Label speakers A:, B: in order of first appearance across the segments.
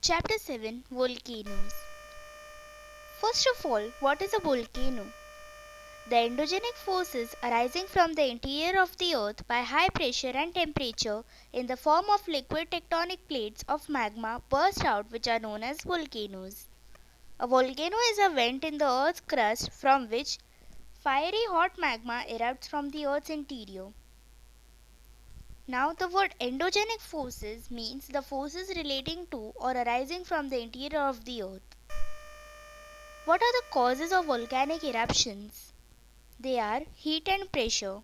A: Chapter 7 Volcanoes. First of all, what is a volcano? The endogenic forces arising from the interior of the earth by high pressure and temperature in the form of liquid tectonic plates of magma burst out, which are known as volcanoes. A volcano is a vent in the earth's crust from which fiery hot magma erupts from the earth's interior. Now, the word endogenic forces means the forces relating to or arising from the interior of the earth. What are the causes of volcanic eruptions? They are heat and pressure.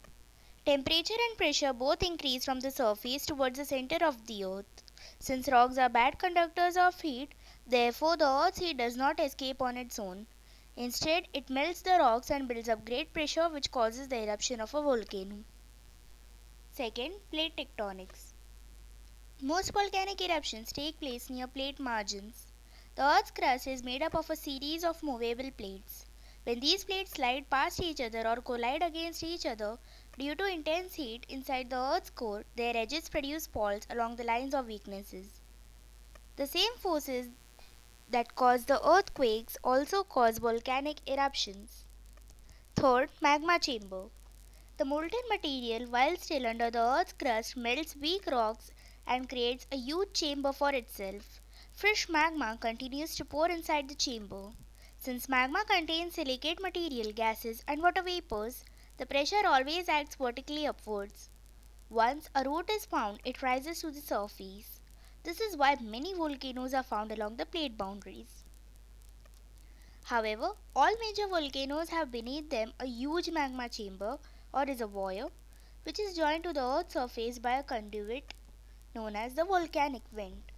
A: Temperature and pressure both increase from the surface towards the center of the earth. Since rocks are bad conductors of heat, therefore the earth's heat does not escape on its own. Instead, it melts the rocks and builds up great pressure, which causes the eruption of a volcano. Second, plate tectonics. Most volcanic eruptions take place near plate margins. The Earth's crust is made up of a series of movable plates. When these plates slide past each other or collide against each other due to intense heat inside the Earth's core, their edges produce faults along the lines of weaknesses. The same forces that cause the earthquakes also cause volcanic eruptions. Third, magma chamber. The molten material, while still under the Earth's crust, melts weak rocks and creates a huge chamber for itself. Fresh magma continues to pour inside the chamber. Since magma contains silicate material, gases, and water vapors, the pressure always acts vertically upwards. Once a root is found, it rises to the surface. This is why many volcanoes are found along the plate boundaries. However, all major volcanoes have beneath them a huge magma chamber or reservoir, which is joined to the Earth's surface by a conduit known as the volcanic vent.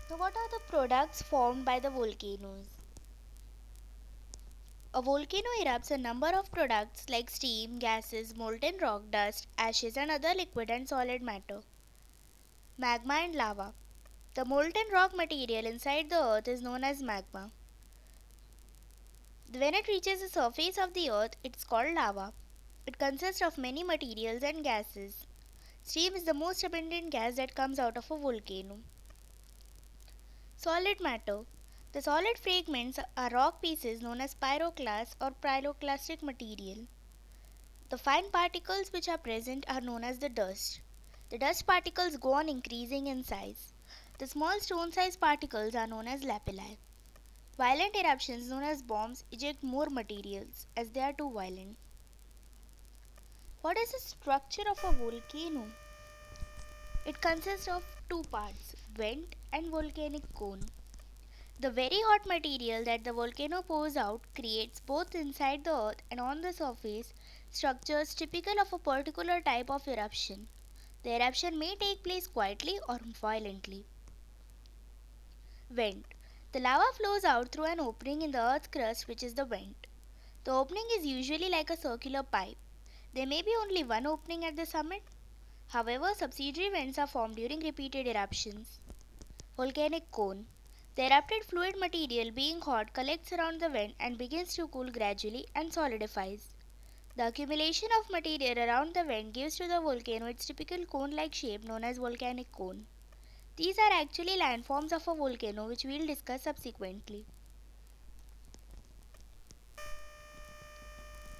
A: So, what are the products formed by the volcanoes? A volcano erupts a number of products like steam, gases, molten rock, dust, ashes, and other liquid and solid matter. Magma and lava. The molten rock material inside the earth is known as magma. When it reaches the surface of the earth, it's called lava. It consists of many materials and gases. Steam is the most abundant gas that comes out of a volcano. Solid matter. The solid fragments are rock pieces known as pyroclasts or pyroclastic material. The fine particles which are present are known as the dust. The dust particles go on increasing in size. The small stone-sized particles are known as lapilli. Violent eruptions known as bombs eject more materials as they are too violent. What is the structure of a volcano? It consists of two parts, vent and volcanic cone. The very hot material that the volcano pours out creates both inside the earth and on the surface structures typical of a particular type of eruption. The eruption may take place quietly or violently. Vent. The lava flows out through an opening in the earth's crust, which is the vent. The opening is usually like a circular pipe. There may be only one opening at the summit. However, subsidiary vents are formed during repeated eruptions. Volcanic cone. The erupted fluid material, being hot, collects around the vent and begins to cool gradually and solidifies. The accumulation of material around the vent gives to the volcano its typical cone-like shape known as volcanic cone. These are actually landforms of a volcano, which we will discuss subsequently.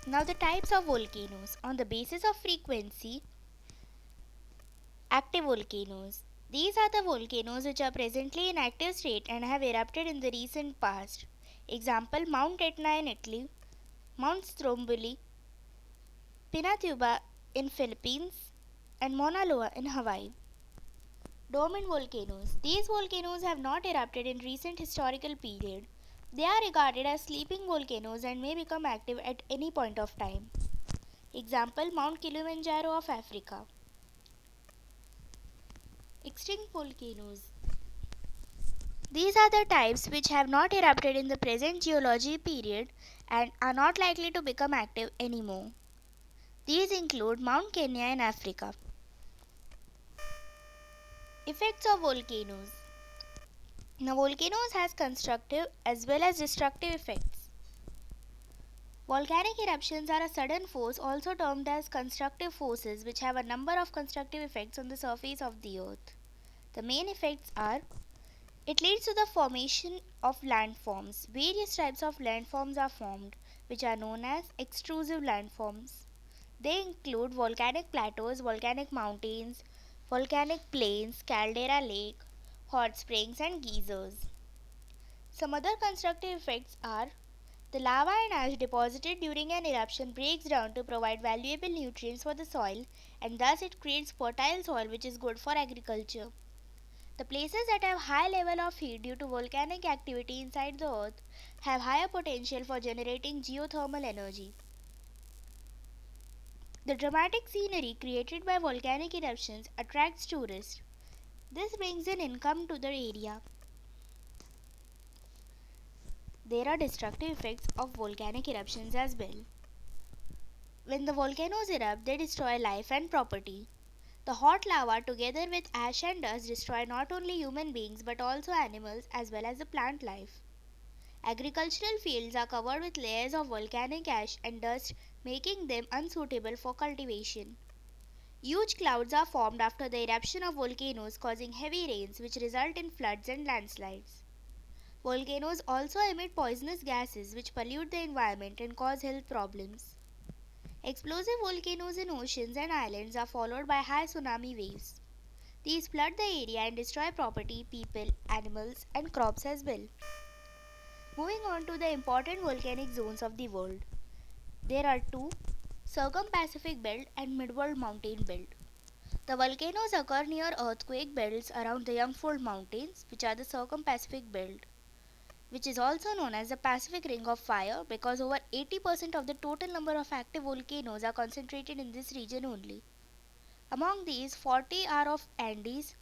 A: Now, the types of volcanoes. On the basis of frequency, active volcanoes. These are the volcanoes which are presently in active state and have erupted in the recent past. Example, Mount Etna in Italy, Mount Stromboli, Pinatubo in Philippines, and Mauna Loa in Hawaii. Dormant volcanoes. These volcanoes have not erupted in recent historical period. They are regarded as sleeping volcanoes and may become active at any point of time. Example, Mount Kilimanjaro of Africa. Extinct volcanoes. These are the types which have not erupted in the present geology period and are not likely to become active anymore. These include Mount Kenya in Africa. Effects of volcanoes. Now, volcanoes has constructive as well as destructive effects. Volcanic eruptions are a sudden force, also termed as constructive forces, which have a number of constructive effects on the surface of the earth. The main effects are: it leads to the formation of landforms. Various types of landforms are formed, which are known as extrusive landforms. They include volcanic plateaus, volcanic mountains, volcanic plains, caldera lake, hot springs, and geysers. Some other constructive effects are: the lava and ash deposited during an eruption breaks down to provide valuable nutrients for the soil, and thus it creates fertile soil which is good for agriculture. The places that have high level of heat due to volcanic activity inside the earth have higher potential for generating geothermal energy. The dramatic scenery created by volcanic eruptions attracts tourists. This brings in income to the area. There are destructive effects of volcanic eruptions as well. When the volcanoes erupt, they destroy life and property. The hot lava, together with ash and dust, destroy not only human beings but also animals as well as the plant life. Agricultural fields are covered with layers of volcanic ash and dust, making them unsuitable for cultivation. Huge clouds are formed after the eruption of volcanoes, causing heavy rains which result in floods and landslides. Volcanoes also emit poisonous gases which pollute the environment and cause health problems. Explosive volcanoes in oceans and islands are followed by high tsunami waves. These flood the area and destroy property, people, animals, and crops as well. Moving on to the important volcanic zones of the world. There are two: Circum-Pacific Belt and Midworld Mountain Belt. The volcanoes occur near earthquake belts around the Youngfold Mountains, which are the Circum-Pacific Belt, which is also known as the Pacific Ring of Fire because over 80% of the total number of active volcanoes are concentrated in this region only. Among these, 40 are of Andes,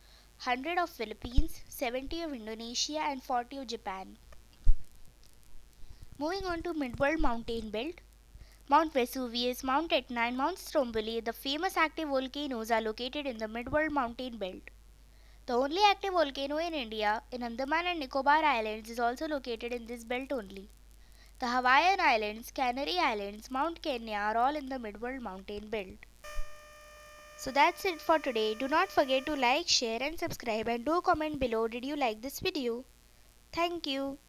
A: 100 of Philippines, 70 of Indonesia, and 40 of Japan. Moving on to Midworld Mountain Belt. Mount Vesuvius, Mount Etna, and Mount Stromboli, the famous active volcanoes, are located in the Midworld Mountain Belt. The only active volcano in India, in Andaman and Nicobar Islands, is also located in this belt only. The Hawaiian Islands, Canary Islands, Mount Kenya are all in the Midworld Mountain Belt. So that's it for today. Do not forget to like, share, and subscribe, and do comment below did you like this video. Thank you.